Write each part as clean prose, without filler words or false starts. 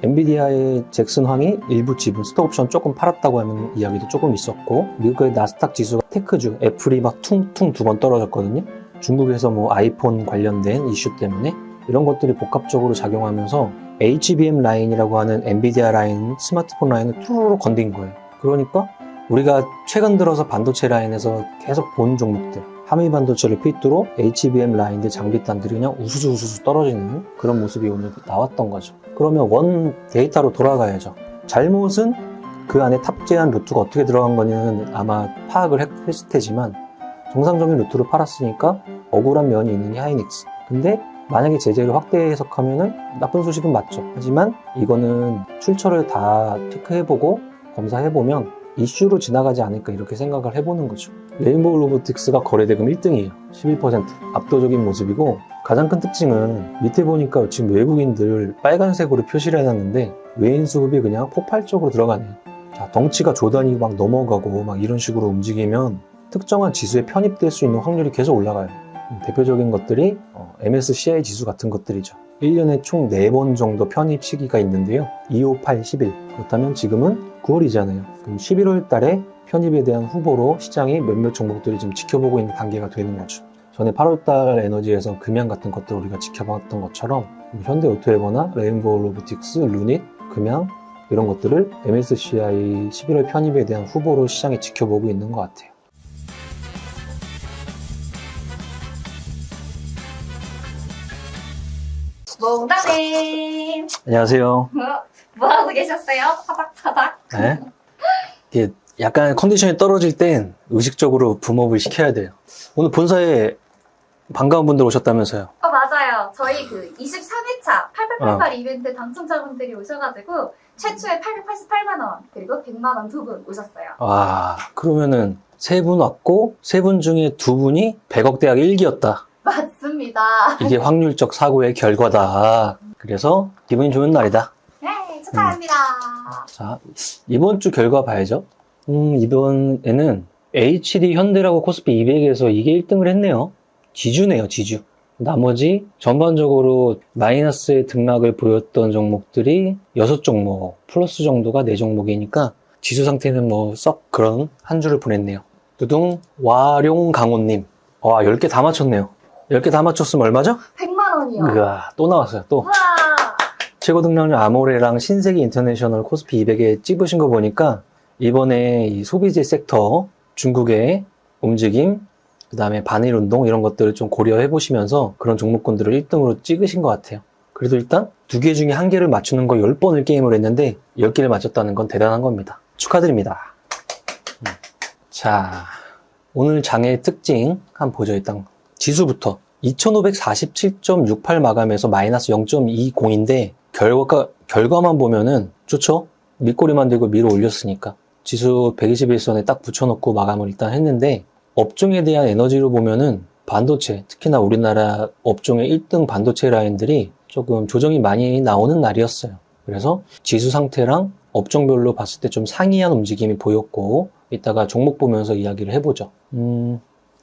엔비디아의 잭슨 황이 일부 지분 스톡옵션 조금 팔았다고 하는 이야기도 조금 있었고, 미국의 나스닥 지수가 테크주, 애플이 막 퉁퉁 2번 떨어졌거든요. 중국에서 뭐 아이폰 관련된 이슈 때문에 이런 것들이 복합적으로 작용하면서 HBM 라인이라고 하는 엔비디아 라인, 스마트폰 라인을 뚜루루 건든 거예요. 그러니까 우리가 최근 들어서 반도체 라인에서 계속 본 종목들, 하미 반도체를 필두로 HBM 라인들 장비단들이 그냥 우수수 떨어지는 그런 모습이 오늘 나왔던 거죠. 그러면 원 데이터로 돌아가야죠. 잘못은 그 안에 탑재한 루트가 어떻게 들어간 거는 아마 파악을 했을 테지만, 정상적인 루트로 팔았으니까 억울한 면이 있는 게 하이닉스. 근데 만약에 제재를 확대 해석하면은 나쁜 소식은 맞죠. 하지만 이거는 출처를 다 체크해보고 검사해보면 이슈로 지나가지 않을까 이렇게 생각을 해보는 거죠. 레인보우 로보틱스가 거래대금 1등이에요. 11%. 압도적인 모습이고, 가장 큰 특징은 밑에 보니까 지금 외국인들 빨간색으로 표시를 해놨는데 외인 수급이 그냥 폭발적으로 들어가네요. 자, 덩치가 조단이 막 넘어가고 막 이런 식으로 움직이면 특정한 지수에 편입될 수 있는 확률이 계속 올라가요. 대표적인 것들이 MSCI 지수 같은 것들이죠. 1년에 총 4번 정도 편입 시기가 있는데요. 2, 5, 8, 11. 그렇다면 지금은 9월이잖아요. 그럼 11월 달에 편입에 대한 후보로 시장이 몇몇 종목들이 좀 지켜보고 있는 단계가 되는 거죠. 전에 8월달 에너지에서 금양 같은 것들 우리가 지켜봤던 것처럼 현대오토에버나 레인보우 로보틱스, 루닛, 금양 이런 것들을 MSCI 11월 편입에 대한 후보로 시장이 지켜보고 있는 것 같아요. 몽다님 안녕하세요. 뭐 하고 계셨어요? 파닥파닥. 네? 이게 약간 컨디션이 떨어질 땐 의식적으로 붐업을 시켜야 돼요. 오늘 본사에 반가운 분들 오셨다면서요? 맞아요. 저희 그 23회차 8888 이벤트 당첨자분들이 오셔가지고 최초에 888만 원 그리고 100만 원 두 분 오셨어요. 와, 그러면은 3분 왔고 3분 중에 2분이 100억 대학 1기였다. 맞습니다. 이게 확률적 사고의 결과다. 그래서 기분이 좋은 날이다. 네, 축하합니다. 자, 이번 주 결과 봐야죠. 이번에는 HD 현대라고 코스피 200에서 이게 1등을 했네요. 지주네요, 지주. 나머지 전반적으로 마이너스의 등락을 보였던 종목들이 6종목, 플러스 정도가 4종목이니까 지수 상태는 뭐 썩 그런 한 주를 보냈네요. 두둥, 와룡강호님. 와, 10개 다 맞췄네요. 10개 다 맞췄으면 얼마죠? 100만 원이요. 으아, 또 나왔어요, 또. 우와. 최고 등락률 아모레랑 신세계 인터내셔널 코스피 200에 찝으신 거 보니까 이번에 이 소비재 섹터, 중국의 움직임, 그 다음에 반일운동 이런 것들을 좀 고려해 보시면서 그런 종목군들을 1등으로 찍으신 것 같아요. 그래도 일단 2개 중에 1개를 맞추는 거 10번을 게임을 했는데 10개를 맞췄다는 건 대단한 겁니다. 축하드립니다. 자, 오늘 장의 특징 한번 보죠. 일단 지수부터 2547.68 마감해서 마이너스 0.20인데 결과만 보면은 좋죠? 밑꼬리만 들고 밀어 올렸으니까 지수 121선에 딱 붙여놓고 마감을 일단 했는데, 업종에 대한 에너지로 보면은 반도체, 특히나 우리나라 업종의 1등 반도체 라인들이 조금 조정이 많이 나오는 날이었어요. 그래서 지수 상태랑 업종별로 봤을 때 좀 상이한 움직임이 보였고, 이따가 종목 보면서 이야기를 해보죠.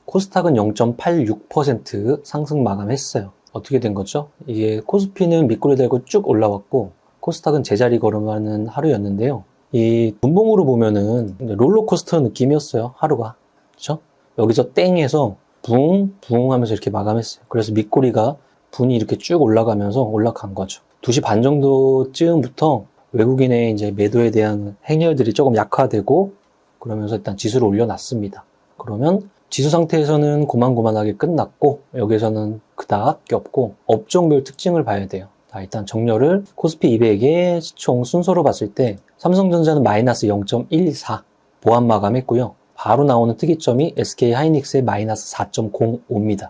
코스닥은 0.86% 상승 마감했어요. 어떻게 된 거죠? 이게 코스피는 밑꼬리 달고 쭉 올라왔고 코스닥은 제자리 걸음하는 하루였는데요. 이 분봉으로 보면은 롤러코스터 느낌이었어요, 하루가. 그렇죠? 여기서 땡에서 붕 하면서 이렇게 마감했어요. 그래서 밑꼬리가 분이 이렇게 쭉 올라가면서 올라간 거죠. 2시 반 정도쯤부터 외국인의 이제 매도에 대한 행렬들이 조금 약화되고 그러면서 일단 지수를 올려놨습니다. 그러면 지수 상태에서는 고만고만하게 끝났고, 여기서는 그닥 없고 업종별 특징을 봐야 돼요. 자, 일단 정렬을 코스피 200의 시총 순서로 봤을 때 삼성전자는 마이너스 0.14 보합 마감했고요. 바로 나오는 특이점이 SK 하이닉스의 마이너스 4.05입니다.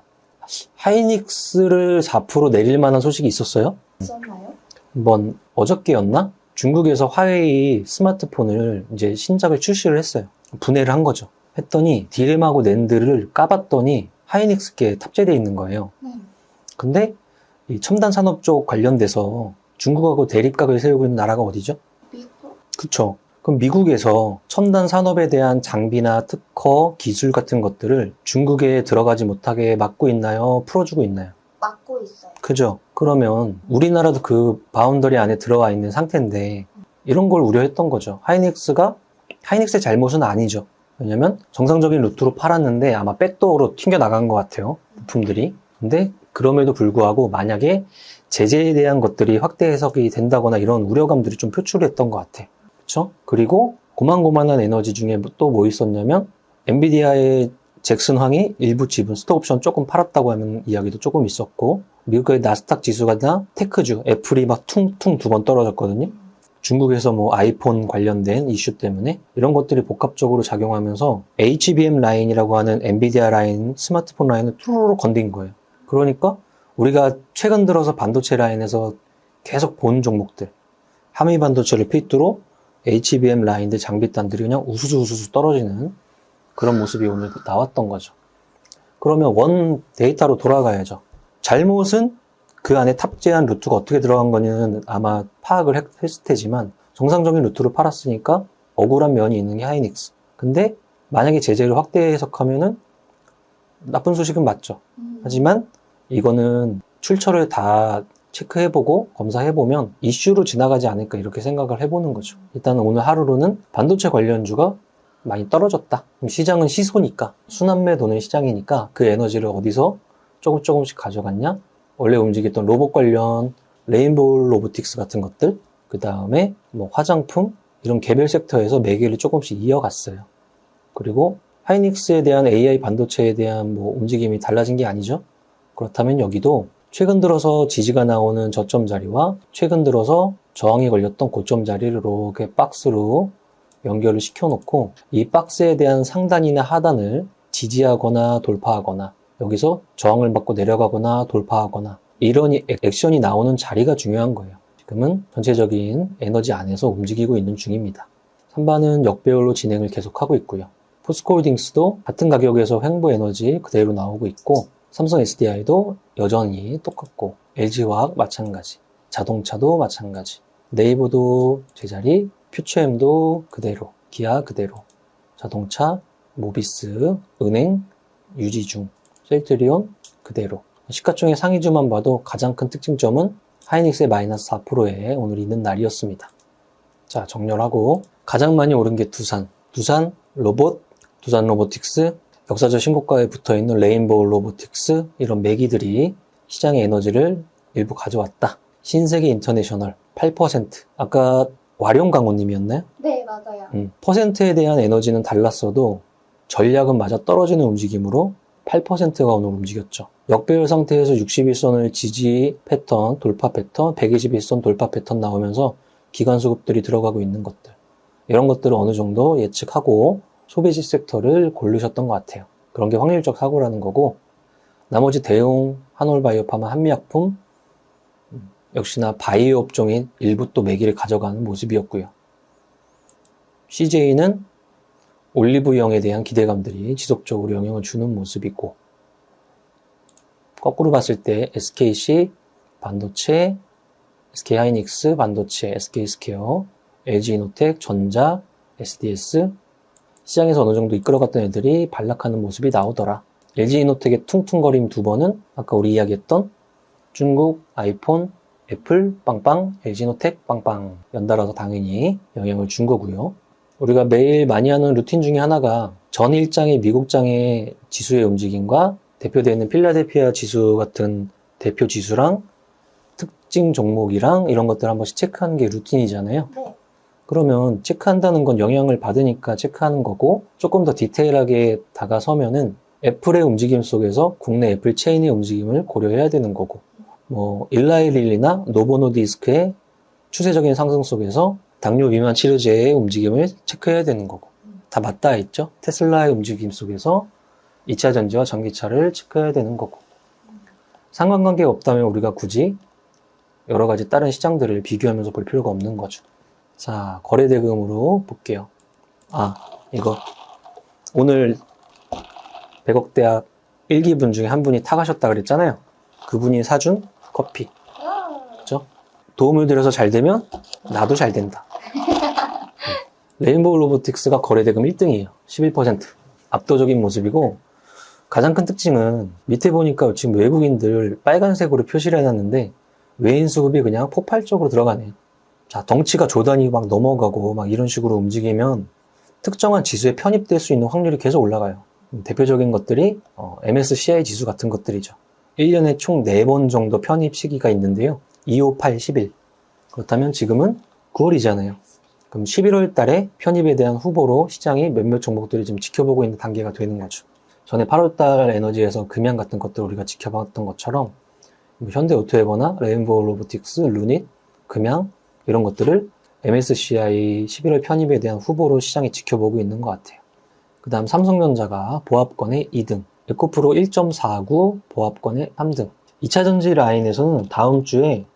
하이닉스를 4% 내릴 만한 소식이 있었어요? 있었나요? 한번 어저께였나? 중국에서 화웨이 스마트폰을 이제 신작을 출시를 했어요. 분해를 한 거죠. 했더니 디램하고 낸드를 까봤더니 하이닉스께 탑재되어 있는 거예요. 근데 이 첨단 산업 쪽 관련돼서 중국하고 대립각을 세우고 있는 나라가 어디죠? 미국? 그쵸. 그럼 미국에서 첨단 산업에 대한 장비나 특허, 기술 같은 것들을 중국에 들어가지 못하게 막고 있나요? 풀어주고 있나요? 막고 있어요. 그죠? 그러면 우리나라도 그 바운더리 안에 들어와 있는 상태인데 이런 걸 우려했던 거죠. 하이닉스의 잘못은 아니죠. 왜냐면 정상적인 루트로 팔았는데 아마 백도어로 튕겨나간 것 같아요. 부품들이. 근데 그럼에도 불구하고 만약에 제재에 대한 것들이 확대 해석이 된다거나 이런 우려감들이 좀 표출했던 것 같아. 그쵸? 그리고 고만고만한 에너지 중에 또 뭐 있었냐면 엔비디아의 잭슨 황이 일부 지분 스톡옵션 조금 팔았다고 하는 이야기도 조금 있었고, 미국의 나스닥 지수가 다 테크주, 애플이 막 퉁퉁 2번 떨어졌거든요. 중국에서 뭐 아이폰 관련된 이슈 때문에 이런 것들이 복합적으로 작용하면서 HBM 라인이라고 하는 엔비디아 라인, 스마트폰 라인을 뚜루루 건든 거예요. 그러니까 우리가 최근 들어서 반도체 라인에서 계속 본 종목들, 하미 반도체를 필두로 HBM 라인들 장비단들이 그냥 우수수 떨어지는 그런 모습이 오늘 나왔던 거죠. 그러면 원 데이터로 돌아가야죠. 잘못은 그 안에 탑재한 루트가 어떻게 들어간 거는 아마 파악을 했을 테지만 정상적인 루트로 팔았으니까 억울한 면이 있는 게 하이닉스. 근데 만약에 제재를 확대 해석하면은 나쁜 소식은 맞죠. 하지만 이거는 출처를 다 체크해보고 검사해보면 이슈로 지나가지 않을까 이렇게 생각을 해보는 거죠. 일단 오늘 하루로는 반도체 관련주가 많이 떨어졌다. 시장은 시소니까, 순환매 도는 시장이니까 그 에너지를 어디서 조금씩 가져갔냐? 원래 움직였던 로봇 관련 레인보우 로보틱스 같은 것들, 그 다음에 뭐 화장품 이런 개별 섹터에서 매개를 조금씩 이어갔어요. 그리고 하이닉스에 대한 AI 반도체에 대한 뭐 움직임이 달라진 게 아니죠. 그렇다면 여기도 최근 들어서 지지가 나오는 저점 자리와 최근 들어서 저항이 걸렸던 고점 자리를 이렇게 박스로 연결을 시켜놓고 이 박스에 대한 상단이나 하단을 지지하거나 돌파하거나 여기서 저항을 받고 내려가거나 돌파하거나 이런 액션이 나오는 자리가 중요한 거예요. 지금은 전체적인 에너지 안에서 움직이고 있는 중입니다. 3반은 역배열로 진행을 계속하고 있고요. 포스코홀딩스도 같은 가격에서 횡보 에너지 그대로 나오고 있고, 삼성 SDI도 여전히 똑같고, LG화학 마찬가지, 자동차도 마찬가지, 네이버도 제자리, 퓨처엠도 그대로, 기아 그대로, 자동차, 모비스, 은행 유지 중, 셀트리온 그대로. 시가총액 상위주만 봐도 가장 큰 특징점은 하이닉스의 마이너스 4%에 오늘 있는 날이었습니다. 자, 정렬하고 가장 많이 오른 게 두산 로봇, 두산 로보틱스, 역사적 신고가에 붙어있는 레인보우 로보틱스, 이런 매기들이 시장의 에너지를 일부 가져왔다. 신세계 인터내셔널 8%. 아까 와룡강호님이었나요? 네, 맞아요. 퍼센트에 대한 에너지는 달랐어도 전략은 맞아 떨어지는 움직임으로 8%가 오늘 움직였죠. 역배열 상태에서 61선을 지지 패턴, 돌파 패턴, 121선 돌파 패턴 나오면서 기관 수급들이 들어가고 있는 것들. 이런 것들을 어느 정도 예측하고 소비지 섹터를 고르셨던 것 같아요. 그런 게 확률적 사고라는 거고, 나머지 대웅, 한올바이오파마, 한미약품, 역시나 바이오 업종인 일부 또 매기를 가져가는 모습이었고요. CJ는 올리브영에 대한 기대감들이 지속적으로 영향을 주는 모습이고, 거꾸로 봤을 때 SKC, 반도체, SK하이닉스, 반도체, SK스퀘어, LG이노텍, 전자, SDS, 시장에서 어느 정도 이끌어갔던 애들이 반락하는 모습이 나오더라. LG이노텍의 퉁퉁거림 2번은 아까 우리 이야기했던 중국, 아이폰, 애플, 빵빵, LG이노텍, 빵빵 연달아서 당연히 영향을 준 거고요. 우리가 매일 많이 하는 루틴 중에 하나가 전 일장의 미국장의 지수의 움직임과 대표되는 필라델피아 지수 같은 대표 지수랑 특징 종목이랑 이런 것들 한 번씩 체크하는 게 루틴이잖아요. 네. 그러면 체크한다는 건 영향을 받으니까 체크하는 거고, 조금 더 디테일하게 다가서면은 애플의 움직임 속에서 국내 애플 체인의 움직임을 고려해야 되는 거고, 뭐 일라이릴리나 노보노디스크의 추세적인 상승 속에서 당뇨 비만 치료제의 움직임을 체크해야 되는 거고, 다 맞닿아 있죠. 테슬라의 움직임 속에서 2차 전지와 전기차를 체크해야 되는 거고, 상관관계가 없다면 우리가 굳이 여러 가지 다른 시장들을 비교하면서 볼 필요가 없는 거죠. 자, 거래대금으로 볼게요. 이거 오늘 100억 대학 1기분 중에 한 분이 타가셨다 그랬잖아요. 그분이 사준 커피. 그렇죠? 도움을 드려서 잘 되면 나도 잘 된다. 레인보우 로보틱스가 거래대금 1등이에요. 11%. 압도적인 모습이고, 가장 큰 특징은 밑에 보니까 지금 외국인들 빨간색으로 표시를 해놨는데 외인 수급이 그냥 폭발적으로 들어가네요. 자, 덩치가 조단위 막 넘어가고 막 이런 식으로 움직이면 특정한 지수에 편입될 수 있는 확률이 계속 올라가요. 대표적인 것들이 MSCI 지수 같은 것들이죠. 1년에 총 4번 정도 편입 시기가 있는데요. 2, 5, 8, 11. 그렇다면 지금은 9월이잖아요. 그럼 11월 달에 편입에 대한 후보로 시장이 몇몇 종목들이 지금 지켜보고 있는 단계가 되는 거죠. 전에 8월 달 에너지에서 금양 같은 것들 우리가 지켜봤던 것처럼 현대오토에버나 레인보우 로보틱스, 루닛, 금양 이런 것들을 MSCI 11월 편입에 대한 후보로 시장이 지켜보고 있는 것 같아요. 그 다음 삼성전자가 보합권의 2등, 에코프로 1.49, 보합권의 3등. 2차전지 라인에서는 다음 주에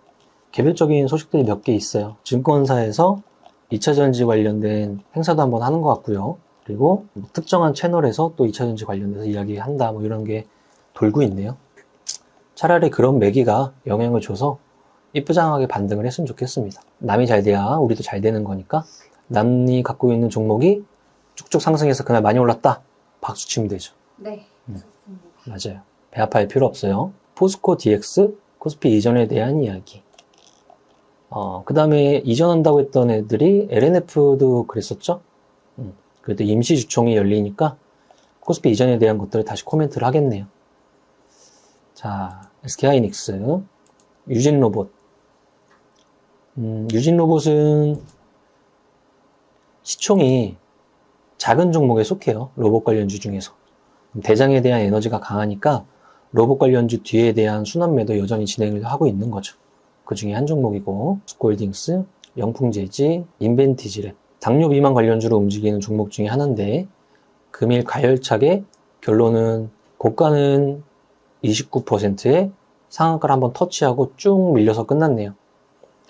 개별적인 소식들이 몇 개 있어요. 증권사에서 2차전지 관련된 행사도 한번 하는 것 같고요. 그리고 특정한 채널에서 또 2차전지 관련돼서 이야기한다 뭐 이런 게 돌고 있네요. 차라리 그런 매기가 영향을 줘서 이쁘장하게 반등을 했으면 좋겠습니다. 남이 잘 돼야 우리도 잘 되는 거니까 남이 갖고 있는 종목이 쭉쭉 상승해서 그날 많이 올랐다. 박수 치면 되죠. 네, 좋습니다. 맞아요. 배 아파할 필요 없어요. 포스코 DX, 코스피 이전에 대한 이야기. 그 다음에 이전한다고 했던 애들이 LNF도 그랬었죠. 그래도 임시 주총이 열리니까 코스피 이전에 대한 것들을 다시 코멘트를 하겠네요. 자, SK하이닉스, 유진로봇. 유진로봇은 시총이 작은 종목에 속해요. 로봇 관련주 중에서. 대장에 대한 에너지가 강하니까 로봇 관련주 뒤에 대한 순환매도 여전히 진행을 하고 있는 거죠. 그 중에 한 종목이고, 스콜딩스, 영풍재지, 인벤티지랩. 당뇨 비만 관련주로 움직이는 종목 중에 하나인데, 금일 가열차게 결론은 고가는 29%에 상한가를 한번 터치하고 쭉 밀려서 끝났네요.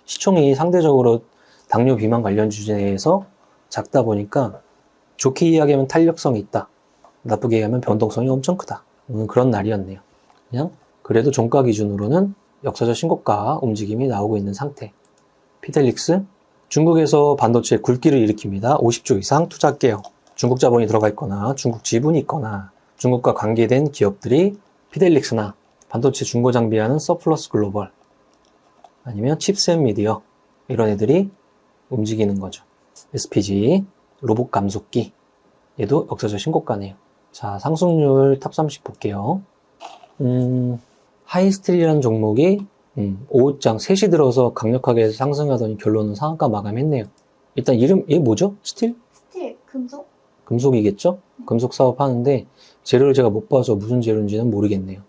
시총이 상대적으로 당뇨 비만 관련주 내에서 작다 보니까 좋게 이야기하면 탄력성이 있다. 나쁘게 얘기하면 변동성이 엄청 크다. 오늘 그런 날이었네요. 그냥 그래도 종가 기준으로는 역사적 신고가 움직임이 나오고 있는 상태. 피델릭스, 중국에서 반도체 굴기를 일으킵니다. 50조 이상 투자할게요. 중국 자본이 들어가 있거나 중국 지분이 있거나 중국과 관계된 기업들이 피델릭스나 반도체 중고 장비하는 서플러스 글로벌 아니면 칩스앤미디어 이런 애들이 움직이는 거죠. SPG, 로봇 감속기 얘도 역사적 신고가네요. 자, 상승률 탑 30 볼게요. 하이스틸이라는 종목이 오후장 3시 들어서 강력하게 상승하더니 결론은 상한가 마감했네요. 일단 이름, 얘 뭐죠? 스틸? 스틸, 금속? 금속이겠죠? 금속 사업 하는데 재료를 제가 못 봐서 무슨 재료인지는 모르겠네요.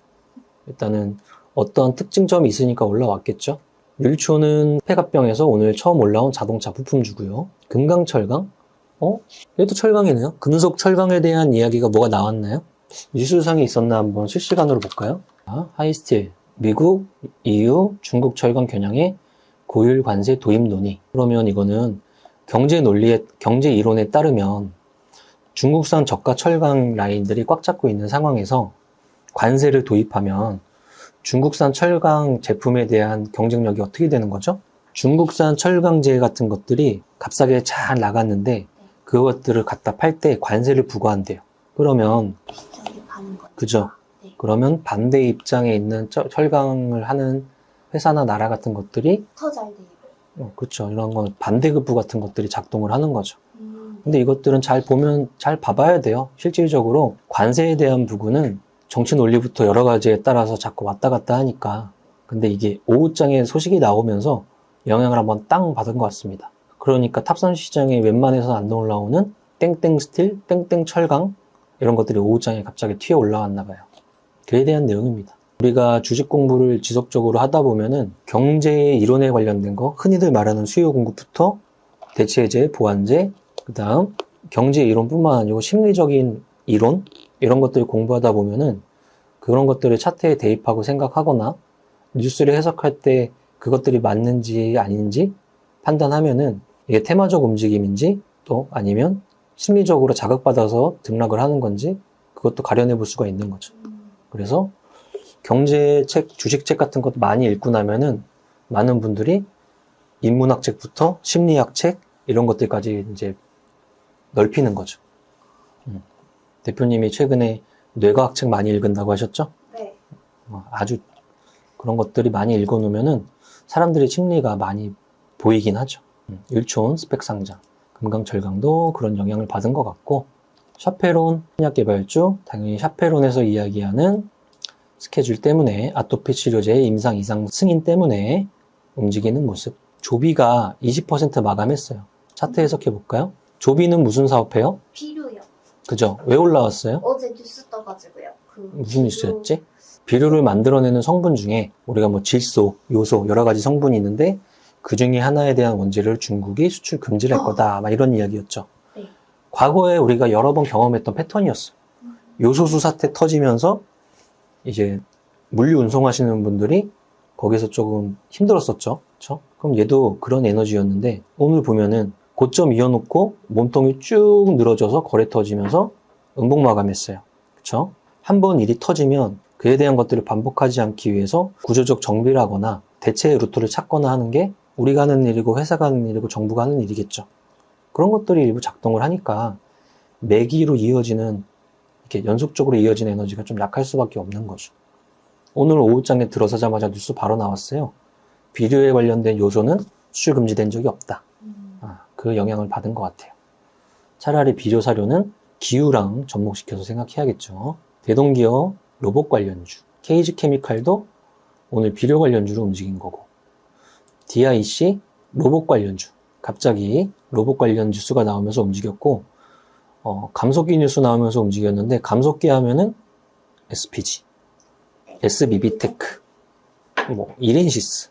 일단은 어떠한 특징점이 있으니까 올라왔겠죠? 율초는 폐가병에서 오늘 처음 올라온 자동차 부품주고요. 금강철강? 얘도 철강이네요. 금속 철강에 대한 이야기가 뭐가 나왔나요? 뉴스상에 있었나 한번 실시간으로 볼까요? 하이스틸, 미국, EU, 중국 철강 겨냥의 고율 관세 도입 논의. 그러면 이거는 경제 이론에 따르면 중국산 저가 철강 라인들이 꽉 잡고 있는 상황에서 관세를 도입하면 중국산 철강 제품에 대한 경쟁력이 어떻게 되는 거죠? 중국산 철강제 같은 것들이 값싸게 잘 나갔는데 그것들을 갖다 팔 때 관세를 부과한대요. 그러면 그죠? 네. 그러면 반대 입장에 있는 철강을 하는 회사나 나라 같은 것들이 더 잘 돼요. 그렇죠. 이런 건 반대급부 같은 것들이 작동을 하는 거죠. 근데 이것들은 잘 봐봐야 돼요. 실질적으로 관세에 대한 부분은 정치 논리부터 여러 가지에 따라서 자꾸 왔다 갔다 하니까. 근데 이게 오후장에 소식이 나오면서 영향을 한번 땅 받은 것 같습니다. 그러니까 탑산 시장에 웬만해서 안 올라오는 땡땡 스틸, 땡땡 철강 이런 것들이 오후장에 갑자기 튀어 올라왔나 봐요. 그에 대한 내용입니다. 우리가 주식 공부를 지속적으로 하다 보면은 경제 이론에 관련된 거, 흔히들 말하는 수요 공급부터 대체제, 보완제, 그 다음 경제 이론뿐만 아니고 심리적인 이론 이런 것들을 공부하다 보면은 그런 것들을 차트에 대입하고 생각하거나 뉴스를 해석할 때 그것들이 맞는지 아닌지 판단하면은 이게 테마적 움직임인지 또 아니면 심리적으로 자극받아서 등락을 하는 건지 그것도 가려내 볼 수가 있는 거죠. 그래서 경제책, 주식책 같은 것도 많이 읽고 나면은 많은 분들이 인문학책부터 심리학책 이런 것들까지 이제 넓히는 거죠. 대표님이 최근에 뇌과학 책 많이 읽은다고 하셨죠? 네. 아주 그런 것들이 많이 읽어놓으면은 사람들의 심리가 많이 보이긴 하죠. 일촌 스펙 상장, 금강철강도 그런 영향을 받은 것 같고, 샤페론 신약 개발주, 당연히 샤페론에서 이야기하는 스케줄 때문에 아토피 치료제의 임상 이상 승인 때문에 움직이는 모습. 조비가 20% 마감했어요. 차트 해석해 볼까요? 조비는 무슨 사업해요? 비료요. 그죠? 왜 올라왔어요? 어제 뉴스 떠가지고요. 무슨 뉴스였지? 비료를 만들어내는 성분 중에 우리가 뭐 질소, 요소 여러 가지 성분이 있는데 그 중에 하나에 대한 원재료를 중국이 수출 금지를 할 거다. 막 이런 이야기였죠. 네. 과거에 우리가 여러 번 경험했던 패턴이었어요. 요소수 사태 터지면서 이제 물류 운송하시는 분들이 거기서 조금 힘들었었죠. 그쵸? 그럼 얘도 그런 에너지였는데 오늘 보면은 고점 이어놓고 몸통이 쭉 늘어져서 거래 터지면서 음봉 마감했어요. 그쵸? 한번 일이 터지면 그에 대한 것들을 반복하지 않기 위해서 구조적 정비를 하거나 대체 루트를 찾거나 하는 게 우리가 하는 일이고 회사가 하는 일이고 정부가 하는 일이겠죠. 그런 것들이 일부 작동을 하니까 매기로 이어지는 이렇게 연속적으로 이어지는 에너지가 좀 약할 수밖에 없는 거죠. 오늘 오후장에 들어서자마자 뉴스 바로 나왔어요. 비료에 관련된 요소는 수출 금지된 적이 없다. 그 영향을 받은 것 같아요. 차라리 비료 사료는 기후랑 접목시켜서 생각해야겠죠. 대동기업 로봇 관련주, 케이지 케미칼도 오늘 비료 관련주로 움직인 거고, DIC 로봇 관련주, 갑자기 로봇 관련 뉴스가 나오면서 움직였고, 감속기 뉴스 나오면서 움직였는데, 감속기 하면은 SPG, SBB테크, 뭐 이린시스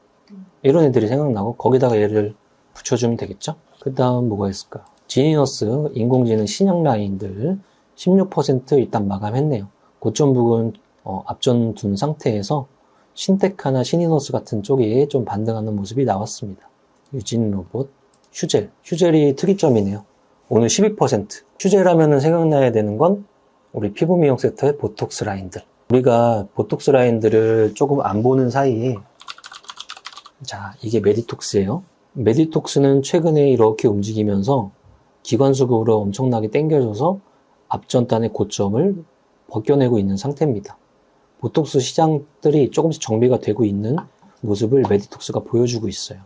이런 애들이 생각나고 거기다가 얘를 붙여주면 되겠죠. 그 다음 뭐가 있을까? 지니너스 인공지능 신약 라인들 16% 일단 마감했네요. 고점 부근 앞전 둔 상태에서 신테카나 시니너스 같은 쪽이 좀 반등하는 모습이 나왔습니다. 유진 로봇, 휴젤이 특이점이네요. 오늘 12%. 휴젤하면은 생각나야 되는 건 우리 피부 미용 섹터의 보톡스 라인들. 우리가 보톡스 라인들을 조금 안 보는 사이에, 자, 이게 메디톡스예요. 메디톡스는 최근에 이렇게 움직이면서 기관수급으로 엄청나게 당겨져서 앞전단의 고점을 벗겨내고 있는 상태입니다. 보톡스 시장들이 조금씩 정비가 되고 있는 모습을 메디톡스가 보여주고 있어요.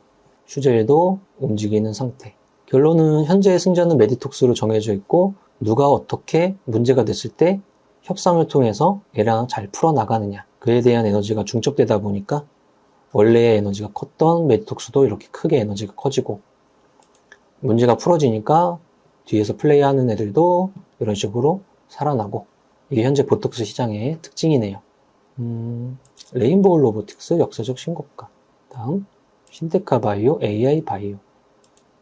휴젤도 움직이는 상태. 결론은 현재의 승자는 메디톡스로 정해져 있고, 누가 어떻게 문제가 됐을 때 협상을 통해서 얘랑 잘 풀어나가느냐, 그에 대한 에너지가 중첩되다 보니까 원래의 에너지가 컸던 메디톡스도 이렇게 크게 에너지가 커지고, 문제가 풀어지니까 뒤에서 플레이하는 애들도 이런 식으로 살아나고, 이게 현재 보톡스 시장의 특징이네요. 레인보우 로보틱스 역사적 신고가. 다음 신테카 바이오, AI 바이오,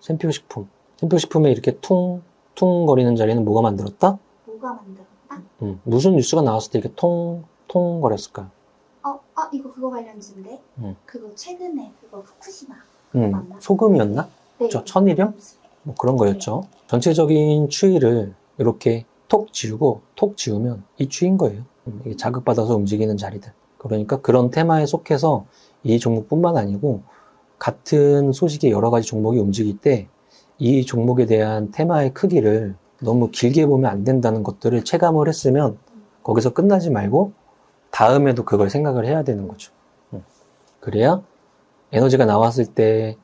샘표식품. 샘표식품에 이렇게 퉁퉁 거리는 자리는 뭐가 만들었다? 뭐가 만들었다? 무슨 뉴스가 나왔을 때 이렇게 통통 거렸을까요? 이거 그거 관련주인데? 그거 최근에 그거 후쿠시마. 맞나? 소금이었나? 네. 천일염? 뭐 그런 거였죠. 전체적인 추이를 이렇게 톡 지우고 톡 지우면 이 추이인 거예요. 이게 자극받아서 움직이는 자리들. 그러니까 그런 테마에 속해서 이 종목뿐만 아니고 같은 소식의 여러 가지 종목이 움직일 때 이 종목에 대한 테마의 크기를 너무 길게 보면 안 된다는 것들을 체감을 했으면 거기서 끝나지 말고 다음에도 그걸 생각을 해야 되는 거죠. 그래야 에너지가 나왔을 때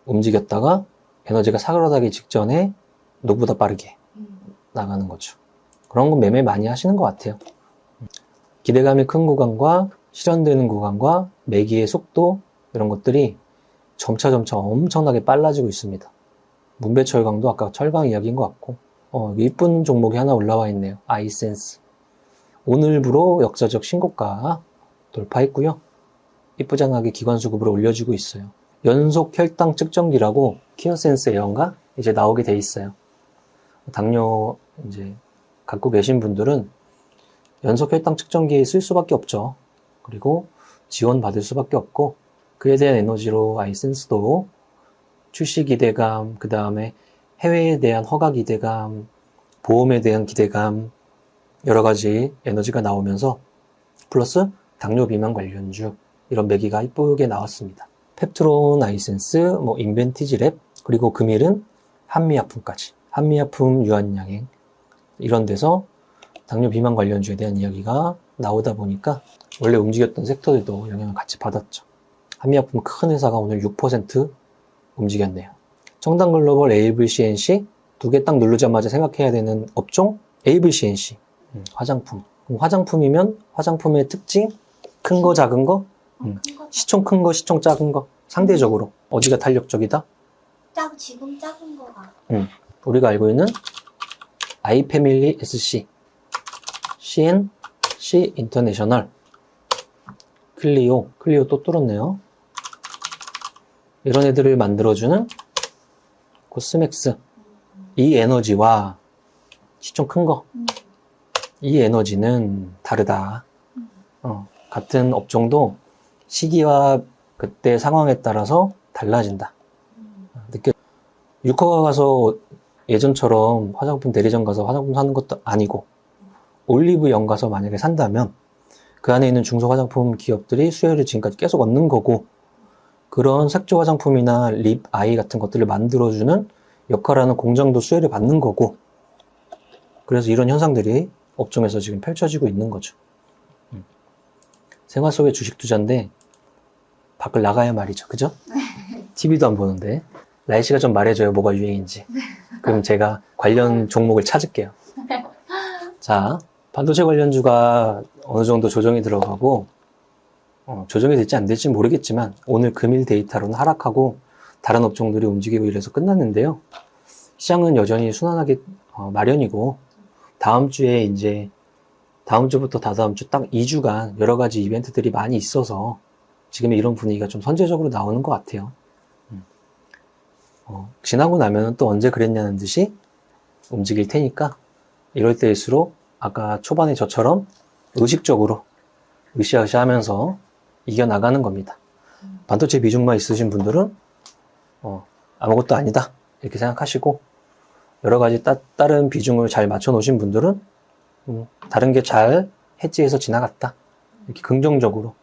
움직였다가 에너지가 사그라들기 직전에 누구보다 빠르게 나가는 거죠. 그런 건 매매 많이 하시는 것 같아요. 기대감이 큰 구간과 실현되는 구간과 매기의 속도, 이런 것들이 점차 엄청나게 빨라지고 있습니다. 문배철강도 아까 철강 이야기인 것 같고, 이쁜 종목이 하나 올라와 있네요. 아이센스. 오늘부로 역사적 신고가 돌파했고요. 이쁘장하게 기관수급으로 올려주고 있어요. 연속 혈당 측정기라고 키어센스 에어인가 이제 나오게 돼 있어요. 당뇨 이제 갖고 계신 분들은 연속 혈당 측정기 쓸 수밖에 없죠. 그리고 지원 받을 수밖에 없고, 그에 대한 에너지로 아이센스도 출시 기대감, 그 다음에 해외에 대한 허가 기대감, 보험에 대한 기대감, 여러 가지 에너지가 나오면서 플러스 당뇨 비만 관련주, 이런 매기가 이쁘게 나왔습니다. 펩트론, 아이센스, 인벤티지랩, 그리고 금일은 한미약품까지. 한미약품, 유한양행, 이런 데서 당뇨 비만 관련주에 대한 이야기가 나오다 보니까 원래 움직였던 섹터들도 영향을 같이 받았죠. 한미약품 큰 회사가 오늘 6% 움직였네요. 청담글로벌, AVCNC 두 개 딱 누르자마자 생각해야 되는 업종 AVCNC 화장품. 그럼 화장품이면 화장품의 특징 큰 거 작은 거 시총 큰 거 시총 작은 거 상대적으로 어디가 탄력적이다? 지금 작은 거가. 우리가 알고 있는 아이패밀리 SC, CNC 인터내셔널, 클리오 또 뚫었네요. 이런 애들을 만들어주는 코스맥스. 이 에너지와 시총 큰 거, 이 에너지는 다르다. 같은 업종도 시기와 그때 상황에 따라서 달라진다. 유커가 가서 예전처럼 화장품 대리점 가서 화장품 사는 것도 아니고 올리브영 가서 만약에 산다면 그 안에 있는 중소 화장품 기업들이 수혜를 지금까지 계속 얻는 거고 그런 색조 화장품이나 립, 아이 같은 것들을 만들어주는 역할하는 공장도 수혜를 받는 거고 그래서 이런 현상들이 업종에서 지금 펼쳐지고 있는 거죠. 생활 속의 주식 투자인데 밖을 나가야 말이죠. 그죠? TV도 안 보는데 날씨가 좀 말해줘요. 뭐가 유행인지. 그럼 제가 관련 종목을 찾을게요. 자, 반도체 관련주가 어느 정도 조정이 들어가고 조정이 될지 안 될지 모르겠지만 오늘 금일 데이터로는 하락하고 다른 업종들이 움직이고 이래서 끝났는데요. 시장은 여전히 순환하기 마련이고 다음 주에 이제 다음 주부터 다다음 주 딱 2주간 여러 가지 이벤트들이 많이 있어서 지금 이런 분위기가 좀 선제적으로 나오는 것 같아요. 지나고 나면 또 언제 그랬냐는 듯이 움직일 테니까 이럴 때일수록 아까 초반에 저처럼 의식적으로 으쌰으쌰 하면서 이겨나가는 겁니다. 반도체 비중만 있으신 분들은 아무것도 아니다 이렇게 생각하시고 여러 가지 다른 비중을 잘 맞춰 놓으신 분들은 다른 게 잘 해지해서 지나갔다 이렇게 긍정적으로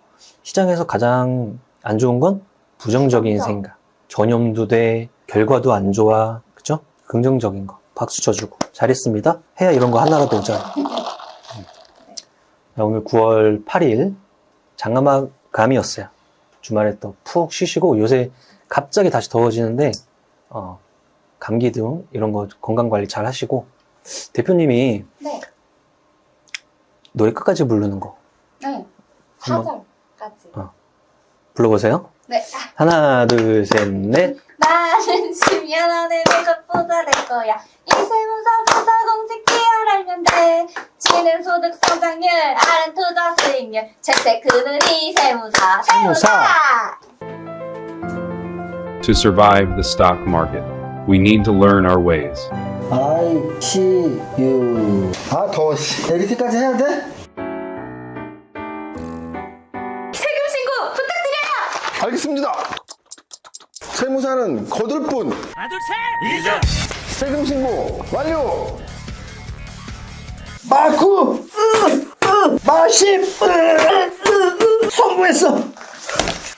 시장에서 가장 안 좋은 건 부정적인 생각 전염도 돼 결과도 안 좋아 그죠? 긍정적인 거 박수 쳐주고 잘했습니다 해야 이런 거 하나라도 오잖아. 오늘 9월 8일 장마감이었어요. 주말에 또 푹 쉬시고 요새 갑자기 다시 더워지는데 감기 등 이런 거 건강관리 잘 하시고 대표님이 네. 노래 끝까지 부르는 거 네. 한번 4절까지. 불러보세요. 네. 하나 둘 셋 넷 나는 10년 안에 내가 부자 될 거야. 이 세무사 부자 공식 기할 알면 돼. G는 소득 성장률, R은 투자 수익률, 재테크는 이 세무사. To survive the stock market, we need to learn our ways. I see you. 아 더워. 이렇게까지 해야 돼? 세금 신고 부탁드려요. 알겠습니다. 세무사는 거둘 뿐. 세금 신고 완료. 마구 마십 성공했어.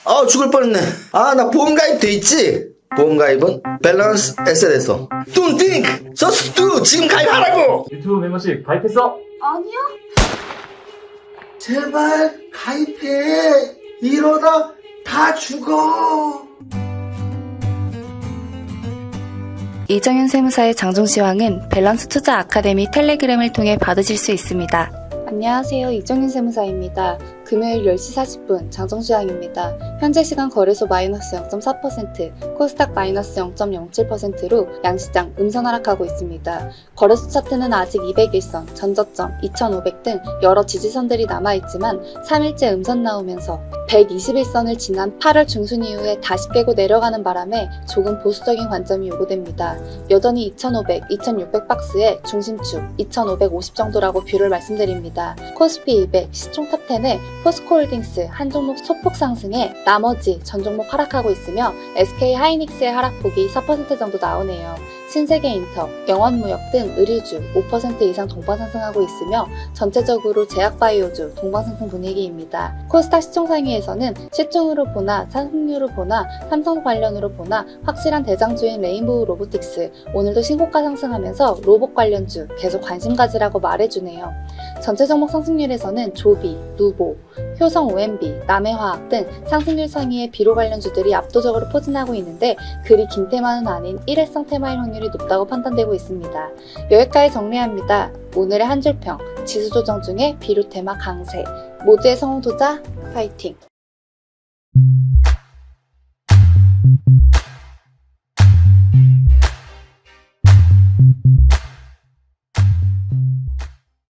아 죽을 뻔했네. 아 나 보험가입 돼 있지? 보험가입은 밸런스 에셋에서 Don't think, just do. 지금 가입하라고. 유튜브 멤버십 가입했어? 아니요. 제발 가입해. 이러다 다 죽어. 이정현 세무사의 장종시황은 밸런스 투자 아카데미 텔레그램을 통해 받으실 수 있습니다. 안녕하세요. 이정현 세무사입니다. 금요일 10시 40분 장종시황입니다. 현재 시간 거래소 마이너스 0.4%, 코스닥 마이너스 0.07%로 양시장 음선 하락하고 있습니다. 거래소 차트는 아직 201선, 전저점, 2500 등 여러 지지선들이 남아있지만 3일째 음선 나오면서 121선을 지난 8월 중순 이후에 다시 깨고 내려가는 바람에 조금 보수적인 관점이 요구됩니다. 여전히 2500, 2600 박스의 중심축 2550 정도라고 뷰를 말씀드립니다. 코스피 200 시총 탑10에 포스코홀딩스 한 종목 소폭 상승해 나머지 전 종목 하락하고 있으며 SK하이닉스의 하락폭이 4% 정도 나오네요. 신세계인터, 영원무역 등 의류주 5% 이상 동반 상승하고 있으며 전체적으로 제약바이오주 동반 상승 분위기입니다. 코스닥 시총상위에서는 시총으로 보나 상승률로 보나 삼성 관련으로 보나 확실한 대장주인 레인보우 로보틱스 오늘도 신고가 상승하면서 로봇 관련주 계속 관심 가지라고 말해주네요. 전체 종목 상승률에서는 조비, 누보, 효성 OMB, 남해화학 등 상승률 상위의 비료 관련주들이 압도적으로 포진하고 있는데 그리 긴 테마는 아닌 일회성 테마일 확률이 높다고 판단되고 있습니다. 여기까지 정리합니다. 오늘의 한 줄평, 지수 조정 중에 비료 테마 강세, 모두의 성공 투자 파이팅!